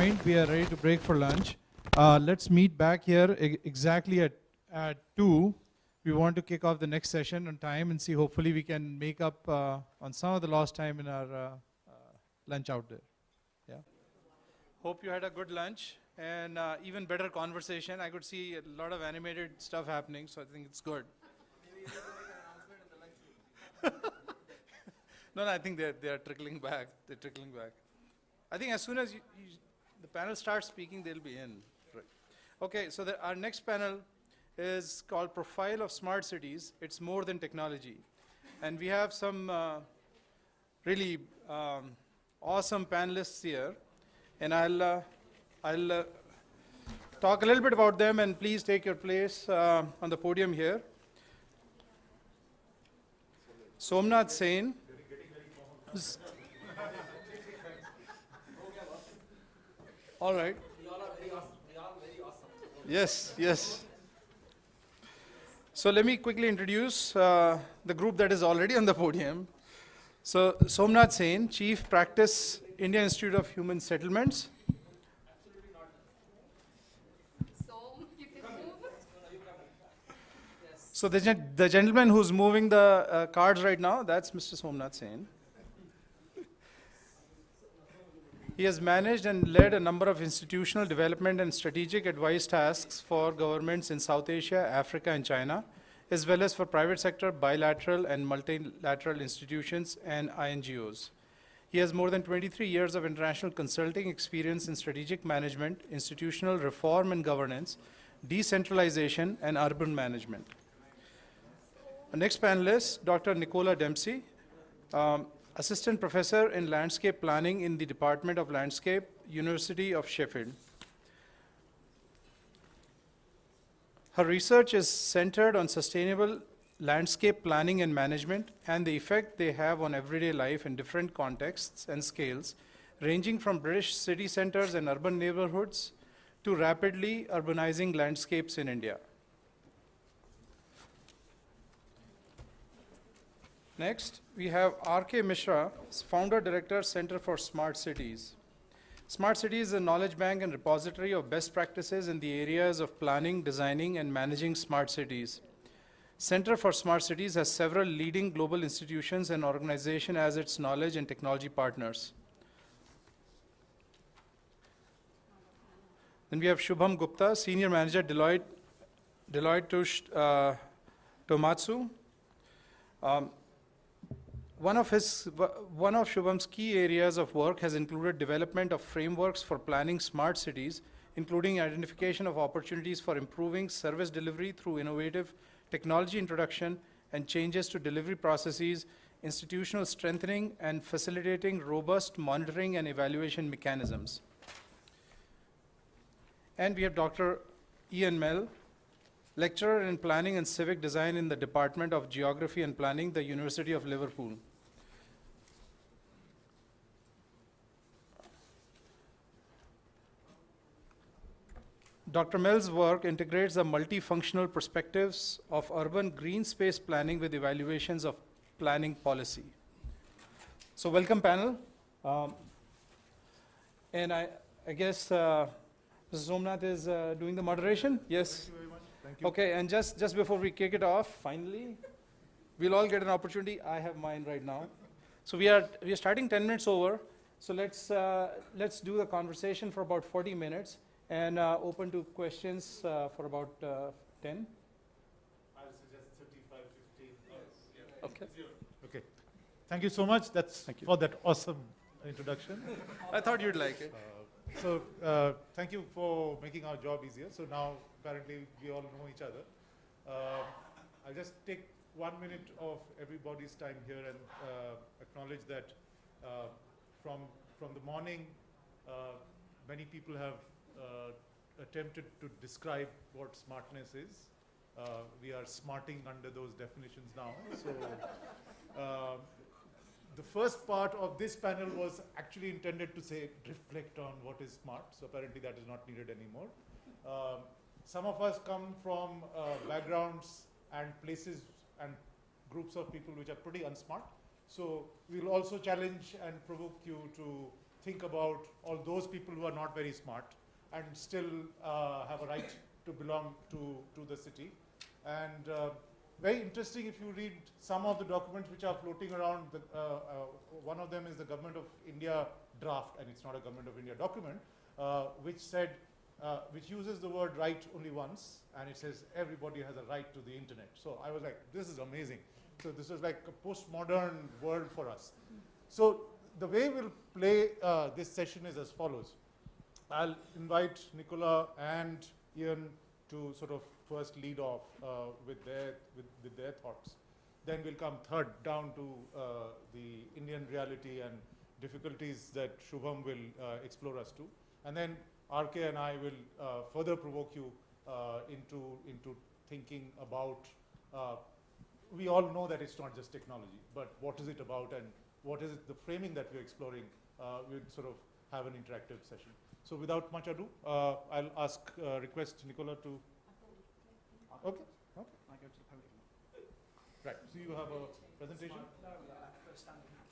point, we are ready to break for lunch. Let's meet back here exactly at 2. We want to kick off the next session on time and see hopefully we can make up on some of the lost time in our lunch out there. Yeah. Hope you had a good lunch and even better conversation. I could see a lot of animated stuff happening, so I think it's good. No, I think they are trickling back. They're trickling back. I think as soon as the panel starts speaking, they'll be in. Right. Okay, so our next panel is called Profile of Smart Cities. It's more than technology. And we have some really awesome panelists here. And I'll talk a little bit about them, and please take your place on the podium here. Somnath Sen. All right. We all are very awesome. Yes, yes. So let me quickly introduce the group that is already on the podium. So Somnath Sen, Chief Practice, Indian Institute of Human Settlements. So the gentleman who's moving the cards right now, that's Mr. Somnath Sen. He has managed and led a number of institutional development and strategic advice tasks for governments in South Asia, Africa, and China, as well as for private sector, bilateral, and multilateral institutions and INGOs. He has more than 23 years of international consulting experience in strategic management, institutional reform and governance, decentralization, and urban management. Our next panelist, Dr. Nicola Dempsey, Assistant Professor in Landscape Planning in the Department of Landscape, University of Sheffield. Her research is centered on sustainable landscape planning and management and the effect they have on everyday life in different contexts and scales, ranging from British city centers and urban neighborhoods to rapidly urbanizing landscapes in India. Next, we have R.K. Mishra, Founder Director, Center for Smart Cities. Smart Cities is a knowledge bank and repository of best practices in the areas of planning, designing, and managing smart cities. Center for Smart Cities has several leading global institutions and organizations as its knowledge and technology partners. Then we have Shubham Gupta, Senior Manager, Deloitte Touche Tohmatsu. One of Shubham's key areas of work has included development of frameworks for planning smart cities, including identification of opportunities for improving service delivery through innovative technology introduction and changes to delivery processes, institutional strengthening, and facilitating robust monitoring and evaluation mechanisms. And we have Dr. Ian Mell, Lecturer in Planning and Civic Design in the Department of Geography and Planning, the University of Liverpool. Dr. Mell's work integrates the multifunctional perspectives of urban green space planning with evaluations of planning policy. So welcome, panel. And I guess Mr. Somnath is doing the moderation? Yes? Thank you very much. Thank you. Okay, and just before we kick it off, finally, we'll all get an opportunity. I have mine right now. So we are starting 10 minutes over. So let's do the conversation for about 40 minutes. And open to questions for about 10. I'll suggest 35, 15. Yes. Okay. Okay. Thank you so much. That's for that awesome introduction. I thought you'd like it. Thank you for making our job easier. So now, apparently, we all know each other. I'll just take 1 minute of everybody's time here and acknowledge that from the morning, many people have attempted to describe what smartness is. We are smarting under those definitions now. So the first part of this panel was actually intended to say, reflect on what is smart. So apparently that is not needed anymore. Some of us come from backgrounds and places and groups of people which are pretty unsmart. So we'll also challenge and provoke you to think about all those people who are not very smart and still have a right to belong to the city. And very interesting if you read some of the documents which are floating around. One of them is the Government of India draft, and it's not a Government of India document, which uses the word right only once, and it says everybody has a right to the internet. So I was like, this is amazing. So this is like a postmodern world for us. So the way we'll play this session is as follows. I'll invite Nicola and Ian to sort of first lead off with their thoughts. Then we'll come third down to the Indian reality and difficulties that Shubham will explore us to. And then RK and I will further provoke you into thinking about, we all know that it's not just technology, but what is it about and what is it, the framing that we're exploring, we'll sort of have an interactive session. So without much ado, I'll request Nicola to. Okay. I go to the podium. Right. So you have a presentation?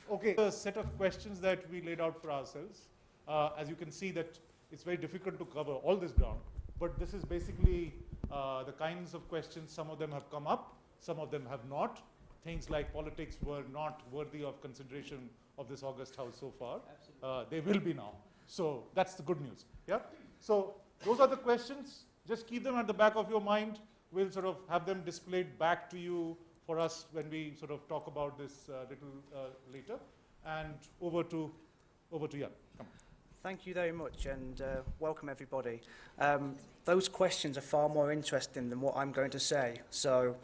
Okay. A set of questions that we laid out for ourselves. As you can see that it's very difficult to cover all this ground, but this is basically the kinds of questions. Some of them have come up, some of them have not. Things like politics were not worthy of consideration of this August House so far. They will be now. So that's the good news. Yeah. So those are the questions. Just keep them at the back of your mind. We'll sort of have them displayed back to you for us when we sort of talk about this little later. And over to Jan. Come. Thank you very much, and welcome everybody. Those questions are far more interesting than what I'm going to say, so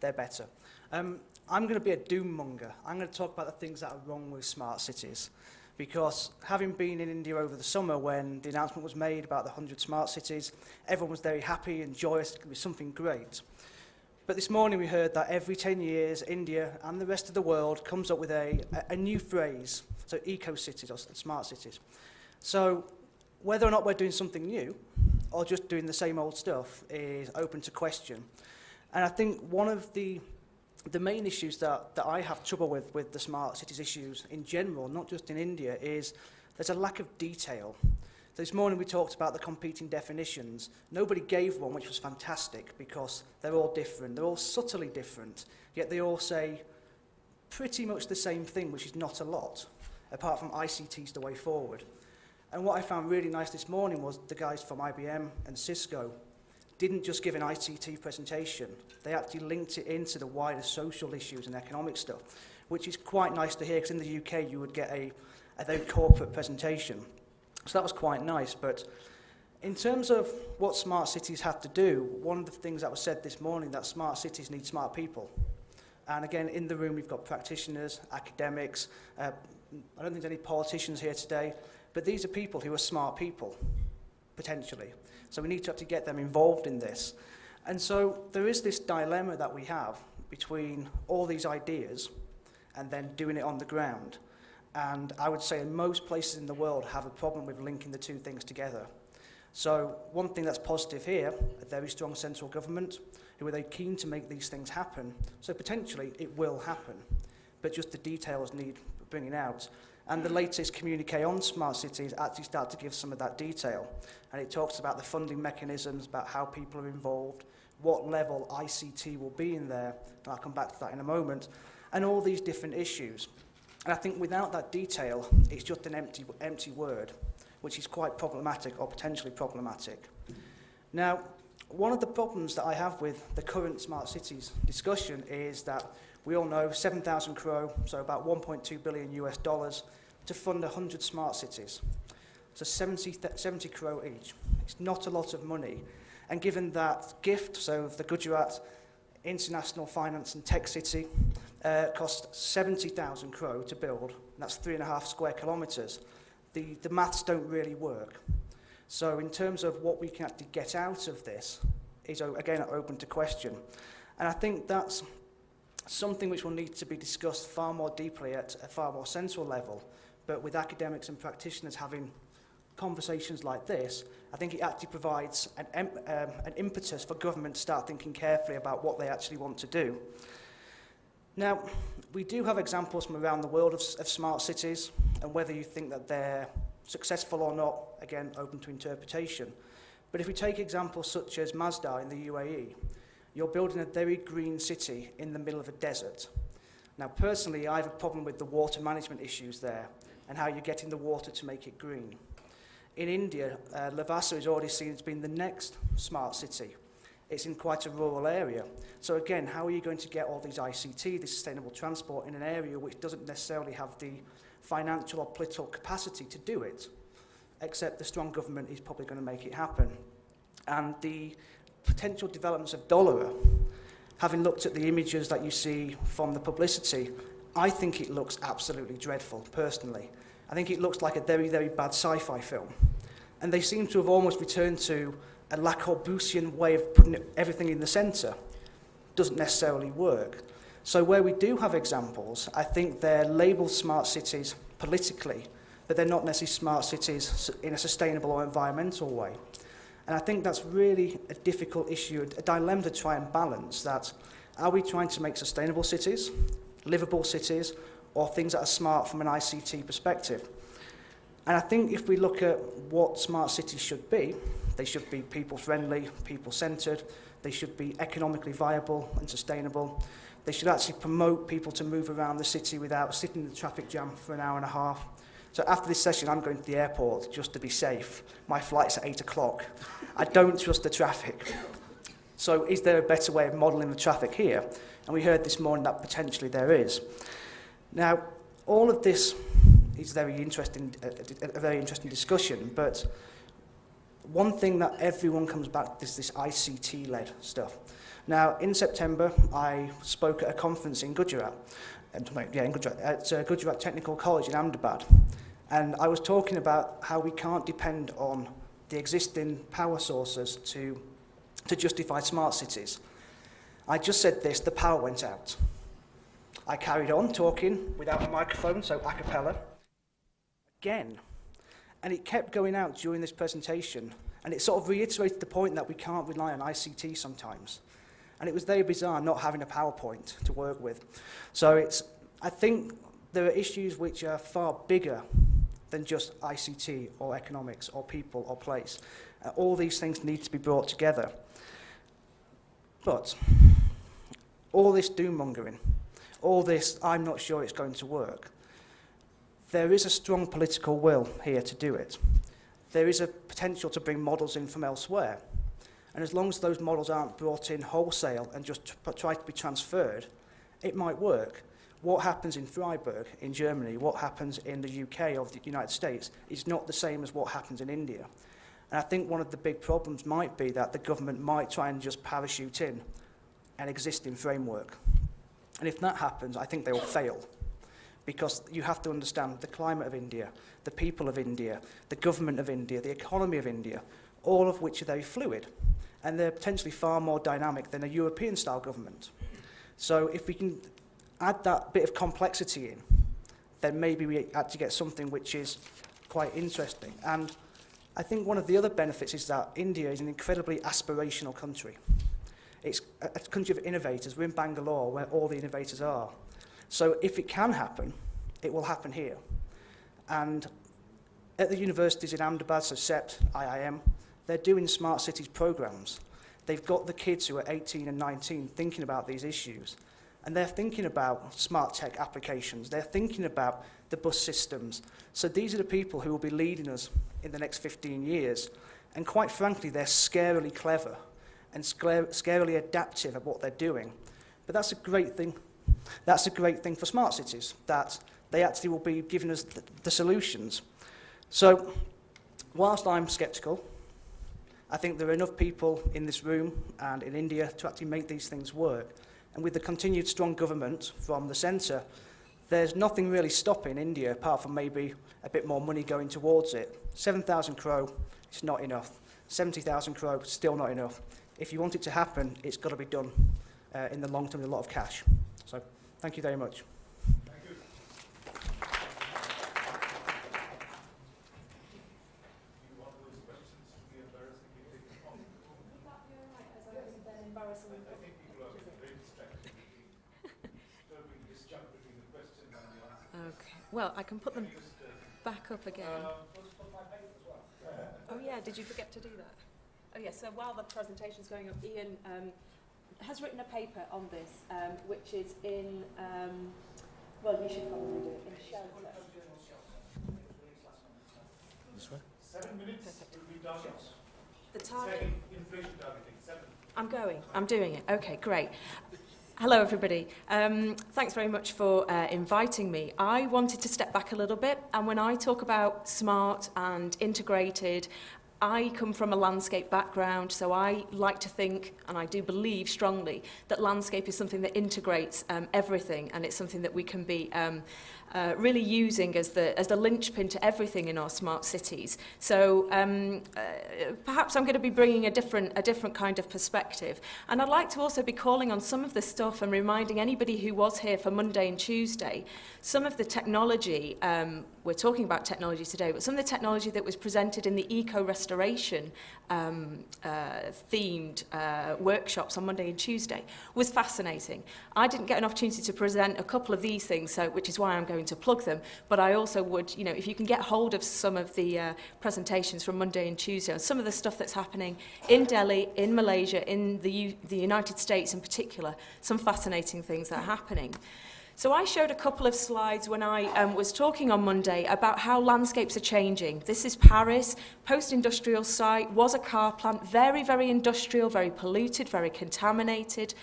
they're better. I'm going to be a doom monger. I'm going to talk about the things that are wrong with smart cities. Because having been in India over the summer when the announcement was made about the 100 smart cities, everyone was very happy and joyous. It could be something great. But this morning we heard that every 10 years, India and the rest of the world comes up with a new phrase, so eco-cities or smart cities. So whether or not we're doing something new or just doing the same old stuff is open to question. And I think one of the main issues that I have trouble with the smart cities issues in general, not just in India, is there's a lack of detail. This morning we talked about the competing definitions. Nobody gave one, which was fantastic because they're all different. They're all subtly different, yet they all say pretty much the same thing, which is not a lot, apart from ICT's the way forward. And what I found really nice this morning was the guys from IBM and Cisco didn't just give an ICT presentation. They actually linked it into the wider social issues and economic stuff, which is quite nice to hear, because in the UK you would get a very corporate presentation. So that was quite nice. But in terms of what smart cities have to do, one of the things that was said this morning, that smart cities need smart people. And again, in the room we've got practitioners, academics, I don't think there's any politicians here today, but these are people who are smart people, potentially. So we need to actually get them involved in this. And so there is this dilemma that we have between all these ideas and then doing it on the ground. And I would say most places in the world have a problem with linking the two things together. So one thing that's positive here, a very strong central government who are very keen to make these things happen. So potentially it will happen, but just the details need bringing out. And the latest communique on smart cities actually start to give some of that detail. And it talks about the funding mechanisms, about how people are involved, what level ICT will be in there, and I'll come back to that in a moment, and all these different issues. And I think without that detail, it's just an empty word, which is quite problematic or potentially problematic. Now, one of the problems that I have with the current smart cities discussion is that we all know 7,000 crore, so about 1.2 billion US dollars, to fund 100 smart cities. So 70 crore each. It's not a lot of money. And given that gift, so the Gujarat International Finance and Tech City cost 70,000 crore to build, and that's 3.5 square kilometres, the maths don't really work. So in terms of what we can actually get out of this is, again, open to question. And I think that's something which will need to be discussed far more deeply at a far more central level. But with academics and practitioners having conversations like this, I think it actually provides an impetus for government to start thinking carefully about what they actually want to do. Now, we do have examples from around the world of smart cities. and whether you think that they're successful or not, again, open to interpretation. But if we take examples such as Masdar in the UAE, you're building a very green city in the middle of a desert. Now, personally, I have a problem with the water management issues there and how you're getting the water to make it green. In India, Lavasa is already seen as being the next smart city. It's in quite a rural area. So again, how are you going to get all these ICT, this sustainable transport, in an area which doesn't necessarily have the financial or political capacity to do it? Except the strong government is probably going to make it happen. And the potential developments of Dollara, having looked at the images that you see from the publicity, I think it looks absolutely dreadful, personally. I think it looks like a very, very bad sci-fi film. And they seem to have almost returned to a Le Corbusian way of putting everything in the centre. Doesn't necessarily work. So where we do have examples, I think they're labelled smart cities politically, but they're not necessarily smart cities in a sustainable or environmental way. And I think that's really a difficult issue, a dilemma to try and balance. That are we trying to make sustainable cities, livable cities, or things that are smart from an ICT perspective? And I think if we look at what smart cities should be, they should be people-friendly, people-centred, they should be economically viable and sustainable. They should actually promote people to move around the city without sitting in the traffic jam for an hour and a half. So after this session, I'm going to the airport just to be safe. My flight's at 8 o'clock. I don't trust the traffic. So is there a better way of modelling the traffic here? And we heard this morning that potentially there is. Now, all of this is very interesting, a very interesting discussion, but one thing that everyone comes back to is this ICT-led stuff. Now, in September, I spoke at a conference in Gujarat, at Gujarat Technical College in Ahmedabad, and I was talking about how we can't depend on the existing power sources to justify smart cities. I just said this, the power went out. I carried on talking without a microphone, so a cappella, again. And it kept going out during this presentation, and it sort of reiterated the point that we can't rely on ICT sometimes. And it was very bizarre not having a PowerPoint to work with. So I think there are issues which are far bigger than just ICT or economics or people or place. All these things need to be brought together. But all this doom-mongering, all this, I'm not sure it's going to work, there is a strong political will here to do it. There is a potential to bring models in from elsewhere. And as long as those models aren't brought in wholesale and just try to be transferred, it might work. What happens in Freiburg in Germany, what happens in the UK or the United States is not the same as what happens in India. And I think one of the big problems might be that the government might try and just parachute in an existing framework. And if that happens, I think they will fail. Because you have to understand the climate of India, the people of India, the government of India, the economy of India, all of which are very fluid. And they're potentially far more dynamic than a European-style government. So if we can add that bit of complexity in, then maybe we actually get something which is quite interesting. And I think one of the other benefits is that India is an incredibly aspirational country. It's a country of innovators. We're in Bangalore, where all the innovators are. So if it can happen, it will happen here. And at the universities in Ahmedabad, so CEPT, IIM, they're doing smart cities programs. They've got the kids who are 18 and 19 thinking about these issues. And they're thinking about smart tech applications. They're thinking about the bus systems. So these are the people who will be leading us in the next 15 years. And quite frankly, they're scarily clever and scarily adaptive at what they're doing. But that's a great thing. That's a great thing for smart cities, that they actually will be giving us the solutions. So, whilst I'm sceptical, I think there are enough people in this room and in India to actually make these things work. And with the continued strong government from the centre, there's nothing really stopping India, apart from maybe a bit more money going towards it. 7,000 crore, it's not enough. 70,000 crore, still not enough. If you want it to happen, it's got to be done in the long term with a lot of cash. So, thank you very much. Thank you. You want those questions to be embarrassingly taken off? Would that be all right, as I wasn't then embarrassingly I think people are very distracted. Disturbing this jump between the question and the answer. Okay. Well, I can put them. Can you just back up again. Oh yeah, did you forget to do that? Oh yeah, so while the presentation's going up, Ian has written a paper on this, which is in, well, you should probably do it, in Shelter. This way? 7 minutes. Perfect. Will be done. The target. Second, inflation targeting. 7. I'm doing it. Okay, great. Hello, everybody. Thanks very much for inviting me. I wanted to step back a little bit, and when I talk about smart and integrated, I come from a landscape background, so I like to think, and I do believe strongly, that landscape is something that integrates everything, and it's something that we can be really using as the linchpin to everything in our smart cities. So perhaps I'm going to be bringing a different kind of perspective. And I'd like to also be calling on some of the stuff and reminding anybody who was here for Monday and Tuesday, some of the technology, we're talking about technology today, but some of the technology that was presented in the eco-restoration themed workshops on Monday and Tuesday was fascinating. I didn't get an opportunity to present a couple of these things, so, which is why I'm going to plug them, but I also would, you know, if you can get hold of some of the presentations from Monday and Tuesday, and some of the stuff that's happening in Delhi, in Malaysia, in the United States in particular, some fascinating things that are happening. So I showed a couple of slides when I was talking on Monday about how landscapes are changing. This is Paris, post-industrial site, was a car plant, very, very industrial, very polluted, very contaminated.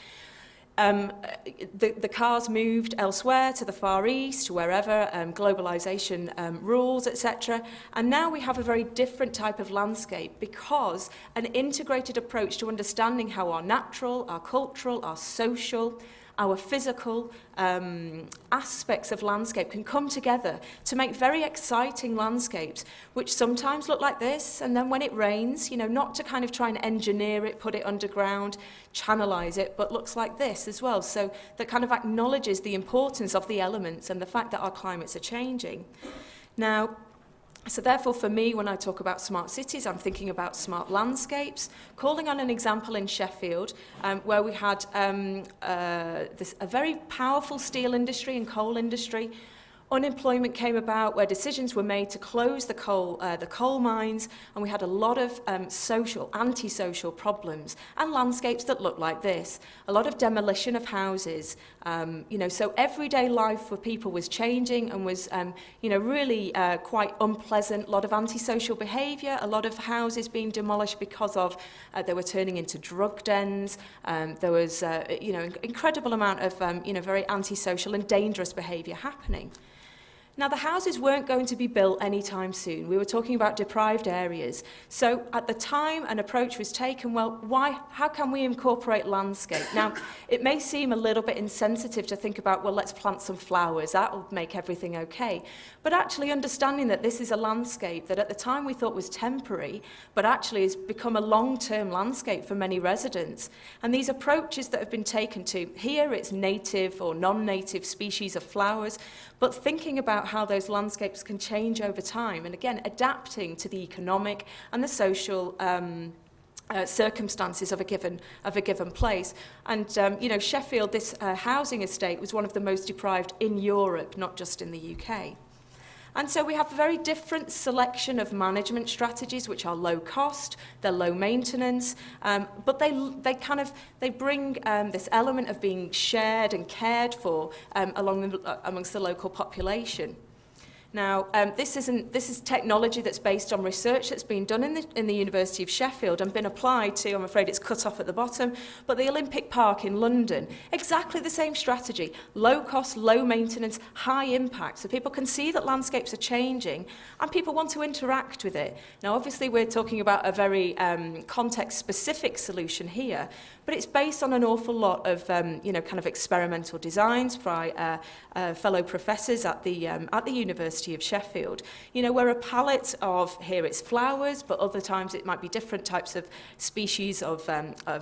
The cars moved elsewhere, to the Far East, wherever, globalization rules, etc. And now we have a very different type of landscape because an integrated approach to understanding how our natural, our cultural, our social, our physical aspects of landscape can come together to make very exciting landscapes, which sometimes look like this, and then when it rains, you know, not to kind of try and engineer it, put it underground, channelize it, but looks like this as well. So that kind of acknowledges the importance of the elements and the fact that our climates are changing. Now, so therefore, for me, when I talk about smart cities, I'm thinking about smart landscapes, calling on an example in Sheffield, where we had a very powerful steel industry and coal industry. Unemployment came about where decisions were made to close the coal mines, and we had a lot of antisocial problems and landscapes that looked like this. A lot of demolition of houses, you know, so everyday life for people was changing and was, you know, really quite unpleasant. A lot of antisocial behaviour, a lot of houses being demolished because of they were turning into drug dens. There was, you know, incredible amount of, you know, very antisocial and dangerous behaviour happening. Now, the houses weren't going to be built anytime soon. We were talking about deprived areas. So at the time, an approach was taken, well, how can we incorporate landscape? Now, it may seem a little bit insensitive to think about, well, let's plant some flowers. That'll make everything okay. But actually understanding that this is a landscape that at the time we thought was temporary, but actually has become a long-term landscape for many residents. And these approaches that have been taken to, here it's native or non-native species of flowers, but thinking about how those landscapes can change over time, and again, adapting to the economic and the social circumstances of a given place. And you know, Sheffield, this housing estate, was one of the most deprived in Europe, not just in the UK. And so we have a very different selection of management strategies, which are low cost, they're low maintenance, but they bring this element of being shared and cared for amongst the local population. Now, this is technology that's based on research that's been done in the University of Sheffield and been applied to, I'm afraid it's cut off at the bottom, but the Olympic Park in London. Exactly the same strategy, low cost, low maintenance, high impact, so people can see that landscapes are changing and people want to interact with it. Now, obviously, we're talking about a very context-specific solution here, but it's based on an awful lot of, you know, kind of experimental designs by fellow professors at the University of Sheffield. You know, where a palette of, here it's flowers, but other times it might be different types of species of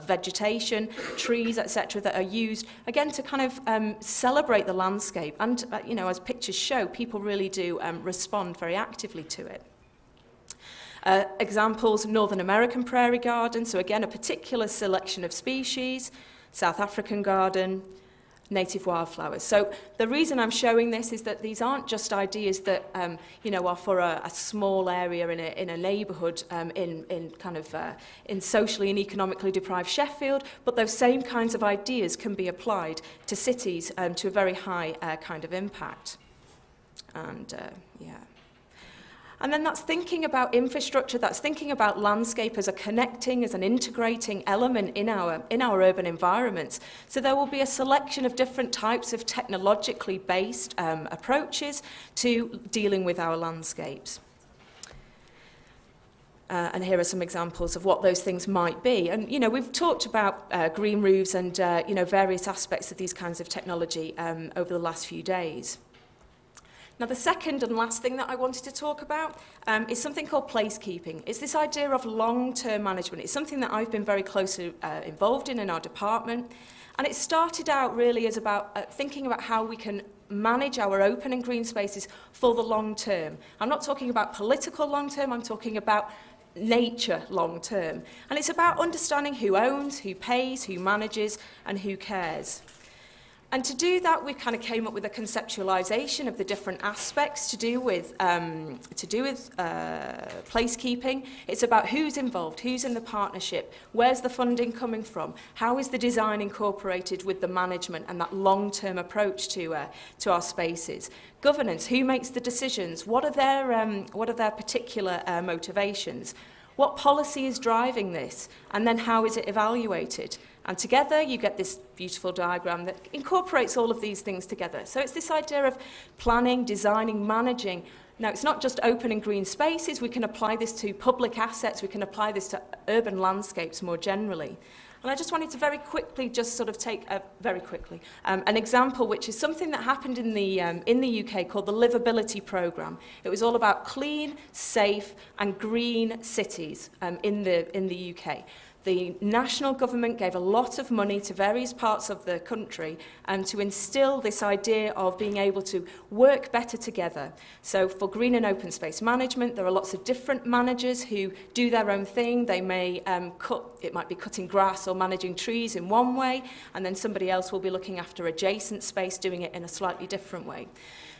vegetation, trees, etc., that are used, again, to kind of celebrate the landscape. And, you know, as pictures show, people really do respond very actively to it. Examples, Northern American prairie garden, so again, a particular selection of species, South African garden, native wildflowers. So the reason I'm showing this is that these aren't just ideas that are for a small area in a neighbourhood in socially and economically deprived Sheffield, but those same kinds of ideas can be applied to cities to a very high kind of impact. And then that's thinking about infrastructure, that's thinking about landscape as a connecting, as an integrating element in our urban environments. So there will be a selection of different types of technologically based approaches to dealing with our landscapes. And here are some examples of what those things might be. And, we've talked about green roofs and, various aspects of these kinds of technology over the last few days. Now, the second and last thing that I wanted to talk about is something called placekeeping. It's this idea of long-term management. It's something that I've been very closely involved in our department. And it started out really as about thinking about how we can manage our open and green spaces for the long term. I'm not talking about political long term, I'm talking about nature long term. And it's about understanding who owns, who pays, who manages, and who cares. And to do that, we kind of came up with a conceptualization of the different aspects to do with placekeeping. It's about who's involved, who's in the partnership, where's the funding coming from, how is the design incorporated with the management and that long-term approach to our spaces. Governance, who makes the decisions, what are their particular motivations, what policy is driving this, and then how is it evaluated. And together you get this beautiful diagram that incorporates all of these things together. So it's this idea of planning, designing, managing. Now, it's not just open and green spaces. We can apply this to public assets. We can apply this to urban landscapes more generally. And I just wanted to very quickly just sort of take, an example, which is something that happened in the UK called the Livability Programme. It was all about clean, safe and green cities in the UK. The national government gave a lot of money to various parts of the country to instill this idea of being able to work better together. So for green and open space management, there are lots of different managers who do their own thing. They may it might be cutting grass or managing trees in one way, and then somebody else will be looking after adjacent space, doing it in a slightly different way.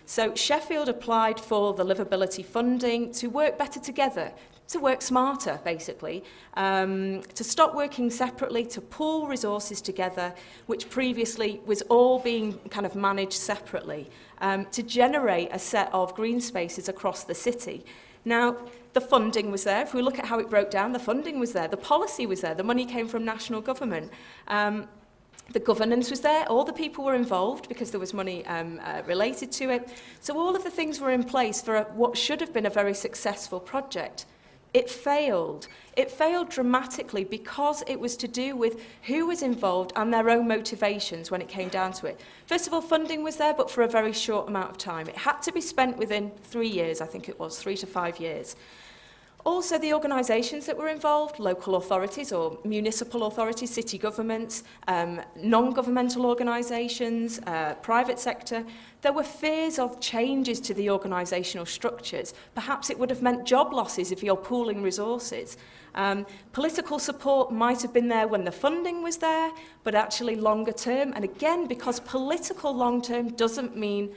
So Sheffield applied for the livability funding to work better together, to work smarter, basically, to stop working separately, to pool resources together, which previously was all being kind of managed separately, to generate a set of green spaces across the city. Now, the funding was there. If we look at how it broke down, the funding was there, the policy was there, the money came from national government. The governance was there, all the people were involved because there was money related to it. So all of the things were in place for what should have been a very successful project. It failed. It failed dramatically because it was to do with who was involved and their own motivations when it came down to it. First of all, funding was there, but for a very short amount of time. It had to be spent within 3 years, I think it was, 3 to 5 years. Also, the organisations that were involved, local authorities or municipal authorities, city governments, non-governmental organisations, private sector, there were fears of changes to the organisational structures. Perhaps it would have meant job losses if you're pooling resources. Political support might have been there when the funding was there, but actually longer term. And again, because political long term doesn't mean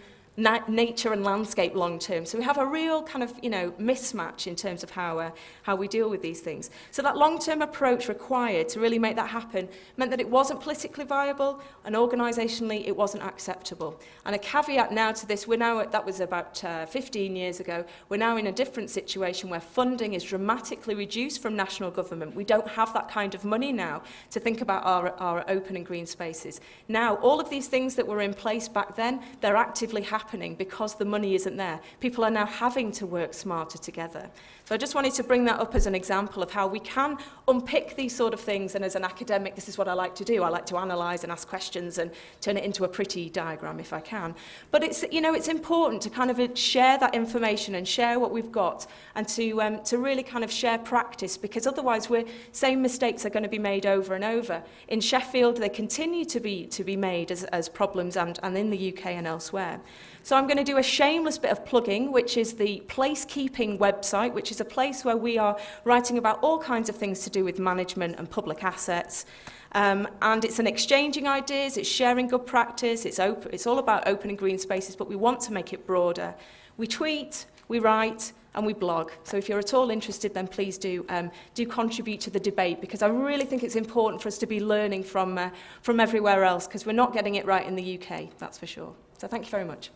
nature and landscape long term. So we have a real kind of, mismatch in terms of how we deal with these things. So that long-term approach required to really make that happen meant that it wasn't politically viable and organisationally it wasn't acceptable. And a caveat now to this, that was about 15 years ago, we're now in a different situation where funding is dramatically reduced from national government. We don't have that kind of money now to think about our open and green spaces. Now, all of these things that were in place back then, they're actively happening because the money isn't there. People are now having to work smarter together. So I just wanted to bring that up as an example of how we can unpick these sort of things, and as an academic, this is what I like to do. I like to analyse and ask questions and turn it into a pretty diagram if I can. But it's important to kind of share that information and share what we've got, and to really kind of share practice, because otherwise same mistakes are going to be made over and over. In Sheffield, they continue to be made as problems and in the UK and elsewhere. So I'm going to do a shameless bit of plugging, which is the Placekeeping website, which is a place where we are writing about all kinds of things to do with management and public assets. And it's an exchanging ideas, it's sharing good practice, it's all about open and green spaces, but we want to make it broader. We tweet, we write, and we blog. So if you're at all interested, then please do contribute to the debate, because I really think it's important for us to be learning from everywhere else, because we're not getting it right in the UK, that's for sure. So thank you very much.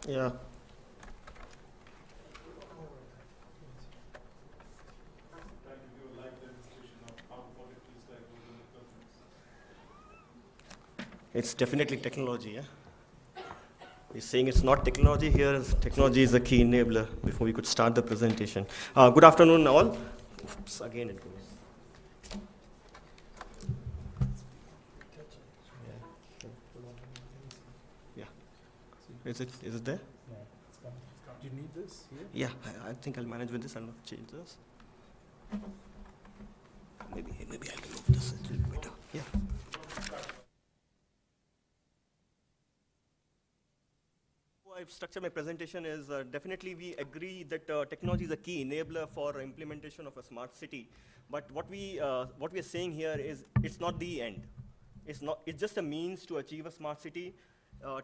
Yeah. It's definitely technology, yeah? He's saying it's not technology here, technology is a key enabler before we could start the presentation. Good afternoon all. Oops, again it goes. Yeah. Is it there? Do you need this here? Yeah, I think I'll manage with this. I'll not change this. Maybe I can move this a little better. Yeah. How I've structured my presentation is definitely we agree that technology is a key enabler for implementation of a smart city. But what we are saying here is it's not the end. It's just a means to achieve a smart city.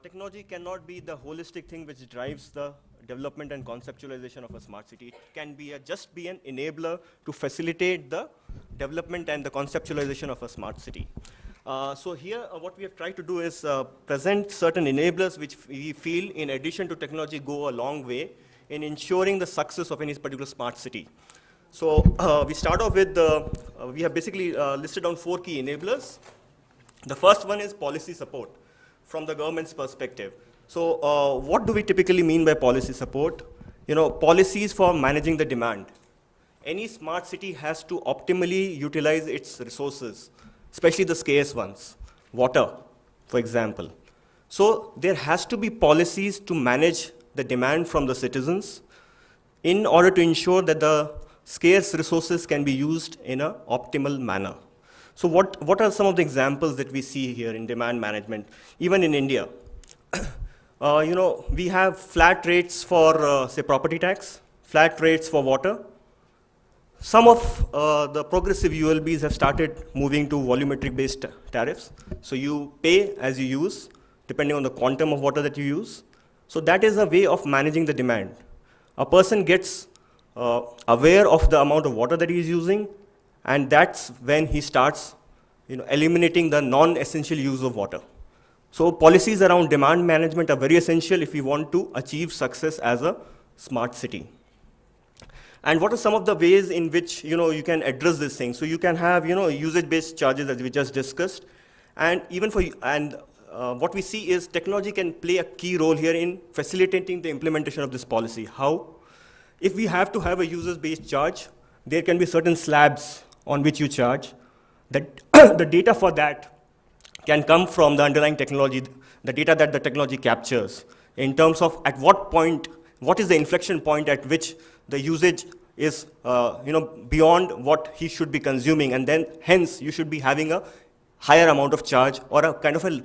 Technology cannot be the holistic thing which drives the development and conceptualization of a smart city. It can be just be an enabler to facilitate the development and the conceptualization of a smart city. So here, what we have tried to do is present certain enablers which we feel, in addition to technology, go a long way in ensuring the success of any particular smart city. So we start off with, we have basically listed down 4 key enablers. The first one is policy support from the government's perspective. So what do we typically mean by policy support? Policies for managing the demand. Any smart city has to optimally utilize its resources, especially the scarce ones, water, for example. So there has to be policies to manage the demand from the citizens in order to ensure that the scarce resources can be used in an optimal manner. So what are some of the examples that we see here in demand management, even in India? We have flat rates for, say, property tax, flat rates for water. Some of the progressive ULBs have started moving to volumetric-based tariffs. So you pay as you use, depending on the quantum of water that you use. So that is a way of managing the demand. A person gets aware of the amount of water that he is using, and that's when he starts eliminating the non-essential use of water. So policies around demand management are very essential if we want to achieve success as a smart city. And what are some of the ways in which you can address this thing? So you can have usage-based charges, as we just discussed, and even what we see is technology can play a key role here in facilitating the implementation of this policy. How? If we have to have a users-based charge, there can be certain slabs on which you charge. That the data for that can come from the underlying technology, the data that the technology captures, in terms of at what point, what is the inflection point at which the usage is beyond what he should be consuming, and then hence you should be having a higher amount of charge or a kind of a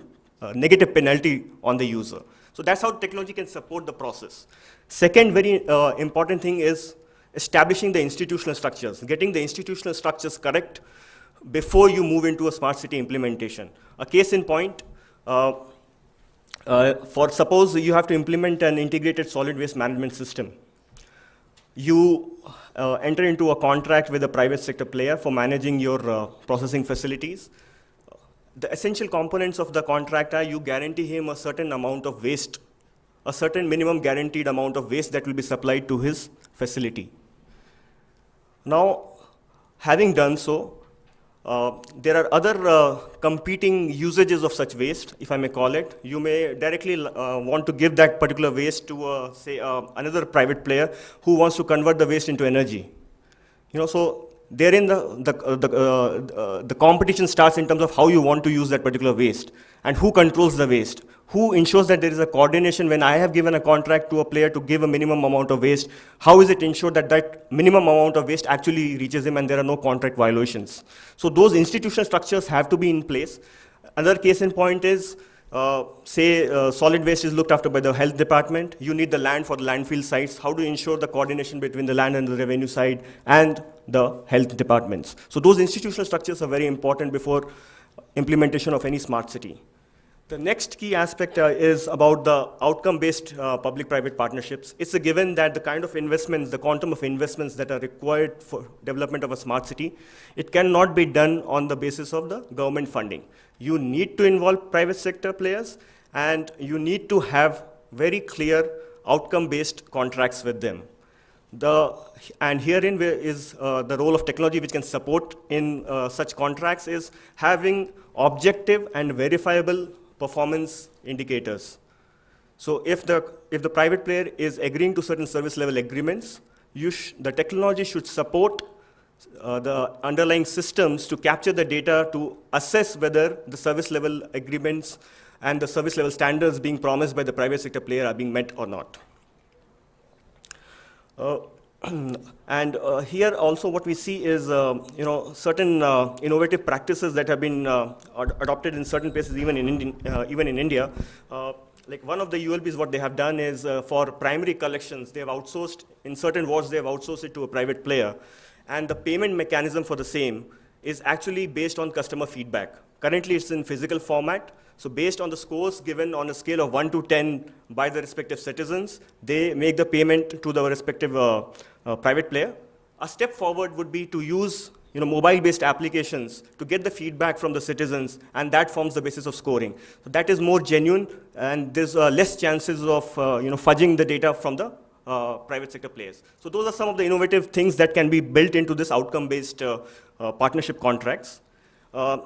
negative penalty on the user. So that's how technology can support the process. Second very important thing is establishing the institutional structures, getting the institutional structures correct before you move into a smart city implementation. A case in point, for suppose you have to implement an integrated solid waste management system. You enter into a contract with a private sector player for managing your processing facilities. The essential components of the contract are you guarantee him a certain amount of waste a certain minimum guaranteed amount of waste that will be supplied to his facility. Now, having done so, there are other competing usages of such waste, if I may call it. You may directly want to give that particular waste to, say, another private player who wants to convert the waste into energy. So therein the competition starts in terms of how you want to use that particular waste and who controls the waste. Who ensures that there is a coordination when I have given a contract to a player to give a minimum amount of waste? How is it ensured that that minimum amount of waste actually reaches him and there are no contract violations? So those institutional structures have to be in place. Another case in point is, solid waste is looked after by the health department. You need the land for the landfill sites. How do you ensure the coordination between the land and the revenue side and the health departments? So those institutional structures are very important before implementation of any smart city. The next key aspect is about the outcome-based public-private partnerships. It's a given that the kind of investments, the quantum of investments that are required for development of a smart city, it cannot be done on the basis of the government funding. You need to involve private sector players, and you need to have very clear outcome-based contracts with them. And herein is the role of technology which can support in such contracts is having objective and verifiable performance indicators. So if the private player is agreeing to certain service level agreements, the technology should support the underlying systems to capture the data to assess whether the service level agreements and the service level standards being promised by the private sector player are being met or not. And here also what we see is certain innovative practices that have been adopted in certain places, even in India. Like one of the ULBs, what they have done is for primary collections, they have outsourced, in certain wards, they have outsourced it to a private player. And the payment mechanism for the same is actually based on customer feedback. Currently, it's in physical format. So based on the scores given on a scale of 1 to 10 by the respective citizens, they make the payment to the respective private player. A step forward would be to use mobile-based applications to get the feedback from the citizens, and that forms the basis of scoring. So that is more genuine, and there's less chances of fudging the data from the private sector players. So those are some of the innovative things that can be built into this outcome-based partnership contracts.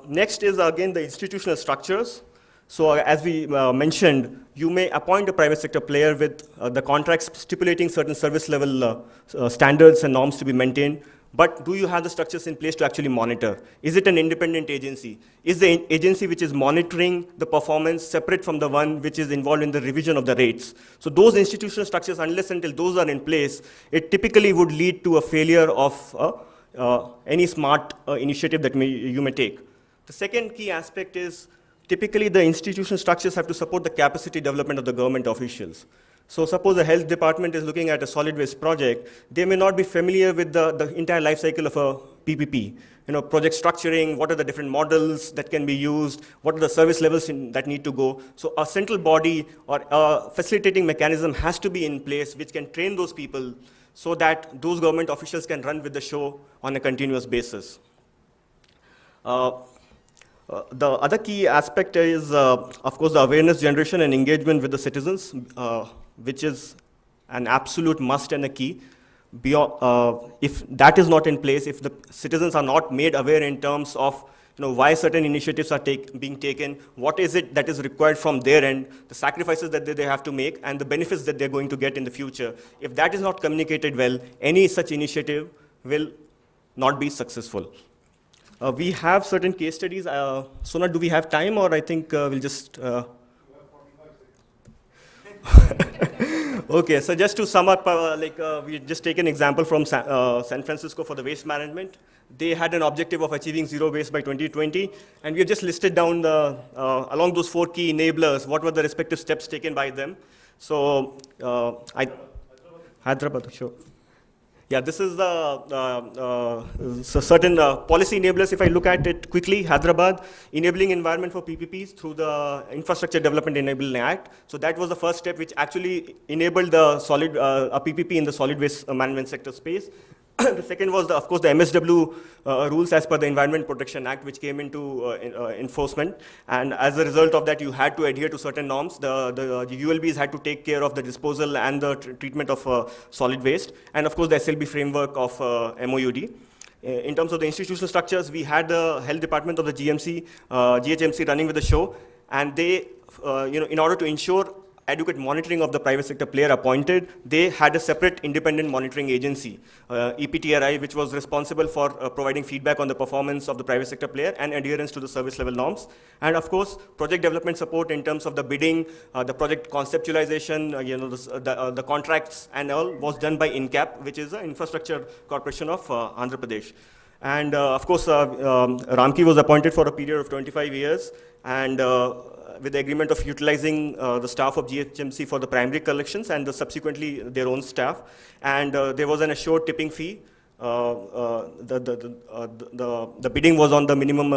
Next is, again, the institutional structures. So as we mentioned, you may appoint a private sector player with the contracts stipulating certain service level standards and norms to be maintained, but do you have the structures in place to actually monitor? Is it an independent agency? Is the agency which is monitoring the performance separate from the one which is involved in the revision of the rates? So those institutional structures, unless until those are in place, it typically would lead to a failure of any smart initiative that you may take. The second key aspect is typically the institutional structures have to support the capacity development of the government officials. So suppose the health department is looking at a solid waste project, they may not be familiar with the entire life cycle of a PPP. Project structuring, what are the different models that can be used, what are the service levels that need to go. So a central body or a facilitating mechanism has to be in place which can train those people so that those government officials can run with the show on a continuous basis. The other key aspect is, of course, the awareness generation and engagement with the citizens, which is an absolute must and a key. If that is not in place, if the citizens are not made aware in terms of why certain initiatives are being taken, what is it that is required from their end, the sacrifices that they have to make, and the benefits that they're going to get in the future. If that is not communicated well, any such initiative will not be successful. We have certain case studies. Sona, do we have time, or I think we'll just... Okay, so just to sum up, we just take an example from San Francisco for the waste management. They had an objective of achieving zero waste by 2020, and we have just listed down along those 4 key enablers, what were the respective steps taken by them. So, Hyderabad, sure. Yeah, this is the certain policy enablers. If I look at it quickly, Hyderabad, enabling environment for PPPs through the Infrastructure Development Enabling Act. So that was the first step which actually enabled the a PPP in the solid waste management sector space. The second was, of course, the MSW rules as per the Environment Protection Act, which came into enforcement. And as a result of that, you had to adhere to certain norms. The ULBs had to take care of the disposal and the treatment of solid waste. And of course, the SLB framework of MOUD. In terms of the institutional structures, we had the health department of the GHMC running with the show. And they, in order to ensure adequate monitoring of the private sector player appointed, they had a separate independent monitoring agency, EPTRI, which was responsible for providing feedback on the performance of the private sector player and adherence to the service level norms. And of course, project development support in terms of the bidding, the project conceptualization, the contracts and all was done by INCAP, which is the Infrastructure Corporation of Andhra Pradesh. And of course, Ramki was appointed for a period of 25 years, and with the agreement of utilizing the staff of GHMC for the primary collections and subsequently their own staff. And there was an assured tipping fee. The bidding was on the minimum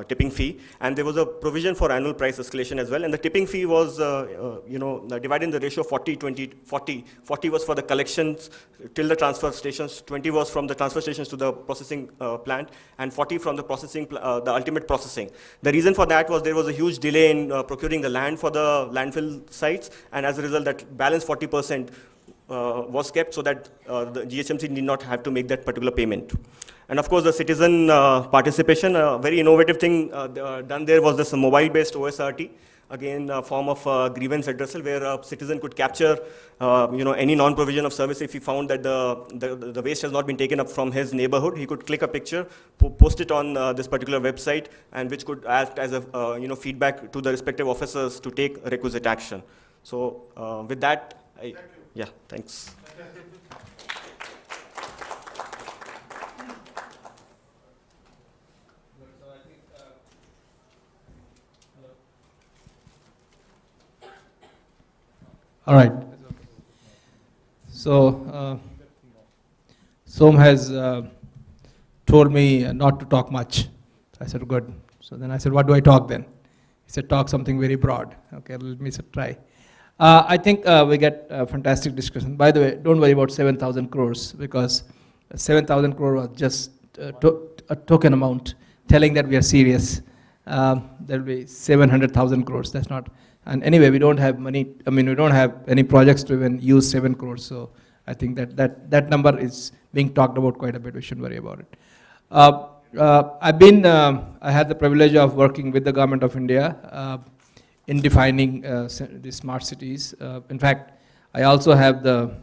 tipping fee, and there was a provision for annual price escalation as well. And the tipping fee was, divided in the ratio of 40, 20, 40. 40 was for the collections till the transfer stations, 20 was from the transfer stations to the processing plant, and 40 from the processing, the ultimate processing. The reason for that was there was a huge delay in procuring the land for the landfill sites, and as a result, that balance 40% was kept so that the GHMC did not have to make that particular payment. And of course, the citizen participation, a very innovative thing done there was this mobile-based OSRT, again, a form of grievance addressal where a citizen could capture any non-provision of service. If he found that the waste has not been taken up from his neighborhood, he could click a picture, post it on this particular website, and which could act as a feedback to the respective officers to take requisite action. So with that, yeah, thanks. All right. So, Som has told me not to talk much. I said, good. So then I said, what do I talk then? He said, talk something very broad. Okay, let me try. I think we get a fantastic discussion. By the way, don't worry about 7,000 crores, because 7,000 crore was just a token amount telling that we are serious. There will be 700,000 crores. That's not. And anyway, we don't have money. I mean, we don't have any projects to even use 7 crores. So I think that number is being talked about quite a bit. We shouldn't worry about it. I had the privilege of working with the government of India in defining the smart cities. In fact, I also have the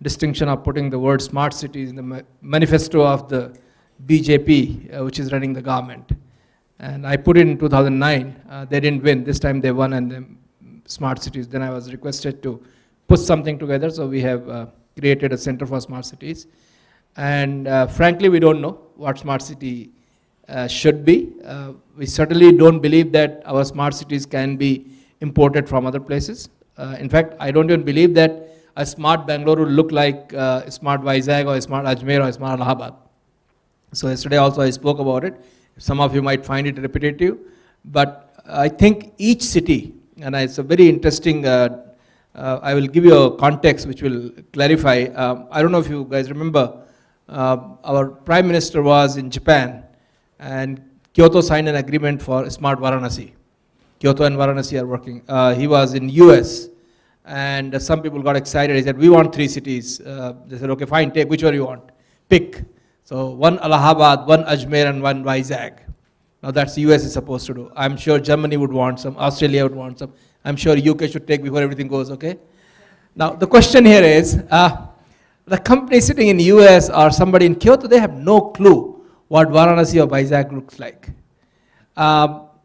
distinction of putting the word smart cities in the manifesto of the BJP, which is running the government. And I put it in 2009. They didn't win. This time they won, and the smart cities. Then I was requested to put something together. So we have created a Center for Smart Cities. And frankly, we don't know what smart city should be. We certainly don't believe that our smart cities can be imported from other places. In fact, I don't even believe that a smart Bangalore would look like a smart Vizag or a smart Ajmer or a smart Allahabad. So yesterday also I spoke about it. Some of you might find it repetitive, but I think each city, and it's a very interesting, I will give you a context which will clarify. I don't know if you guys remember, our Prime Minister was in Japan, and Kyoto signed an agreement for Smart Varanasi. Kyoto and Varanasi are working. He was in US, and some people got excited. He said, we want 3 cities. They said, okay, fine, take which one you want. Pick. So one Allahabad, one Ajmer, and one Vizag. Now that's the US is supposed to do. I'm sure Germany would want some, Australia would want some. I'm sure UK should take before everything goes, okay? Now the question here is, the company sitting in US or somebody in Kyoto, they have no clue what Varanasi or Vizag looks like.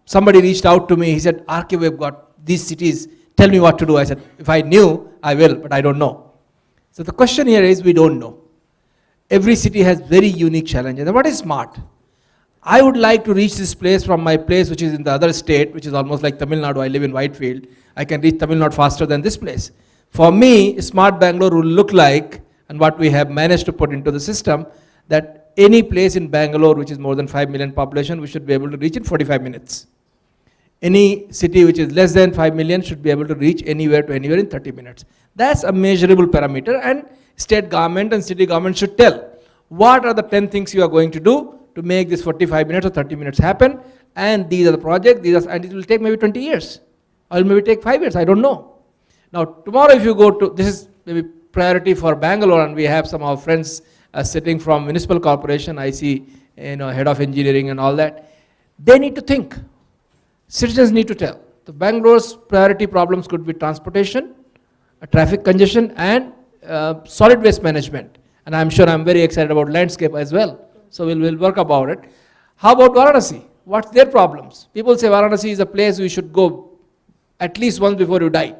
Somebody reached out to me, he said, RK, we've got these cities, tell me what to do. I said, if I knew, I will, but I don't know. So the question here is, we don't know. Every city has very unique challenges. And what is smart? I would like to reach this place from my place, which is in the other state, which is almost like Tamil Nadu. I live in Whitefield. I can reach Tamil Nadu faster than this place. For me, smart Bangalore will look like, and what we have managed to put into the system, that any place in Bangalore, which is more than 5 million population, we should be able to reach in 45 minutes. Any city which is less than 5 million should be able to reach anywhere to anywhere in 30 minutes. That's a measurable parameter, and state government and city government should tell what are the 10 things you are going to do to make this 45 minutes or 30 minutes happen, and these are the projects, and it will take maybe 20 years, or maybe take 5 years, I don't know. Now, tomorrow if you go to, this is maybe priority for Bangalore, and we have some of our friends sitting from municipal corporation, I see, head of engineering and all that. They need to think. Citizens need to tell. The Bangalore's priority problems could be transportation, traffic congestion, and solid waste management. And I'm sure I'm very excited about landscape as well. So we'll work about it. How about Varanasi? What's their problems? People say Varanasi is a place you should go at least once before you die.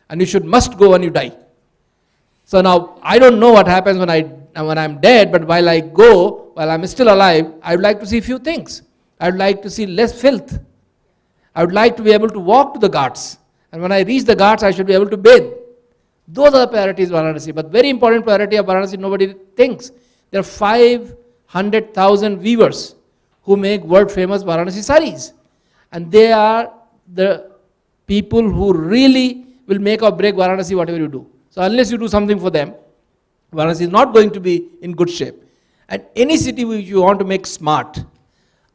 And you must go when you die. So now, I don't know what happens when I'm dead, but while I go, while I'm still alive, I would like to see a few things. I would like to see less filth. I would like to be able to walk to the ghats. And when I reach the ghats, I should be able to bathe. Those are the priorities of Varanasi. But very important priority of Varanasi, nobody thinks. There are 500,000 weavers who make world famous Varanasi saris. And they are the people who really will make or break Varanasi whatever you do. So unless you do something for them, Varanasi is not going to be in good shape. And any city which you want to make smart,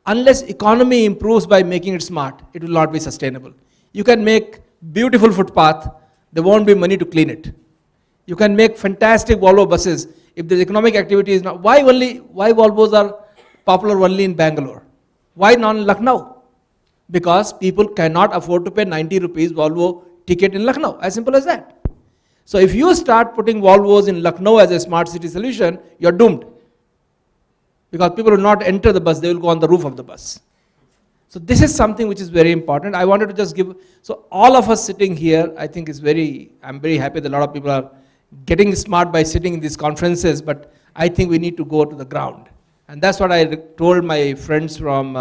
unless economy improves by making it smart, it will not be sustainable. You can make beautiful footpath, there won't be money to clean it. You can make fantastic Volvo buses. If the economic activity is not, why Volvos are popular only in Bangalore? Why not in Lucknow? Because people cannot afford to pay 90 rupees Volvo ticket in Lucknow, as simple as that. So if you start putting Volvos in Lucknow as a smart city solution, you're doomed. Because people will not enter the bus, they will go on the roof of the bus. So this is something which is very important. I wanted to just give, so all of us sitting here, I think I'm very happy that a lot of people are getting smart by sitting in these conferences, but I think we need to go to the ground. And that's what I told my friends from,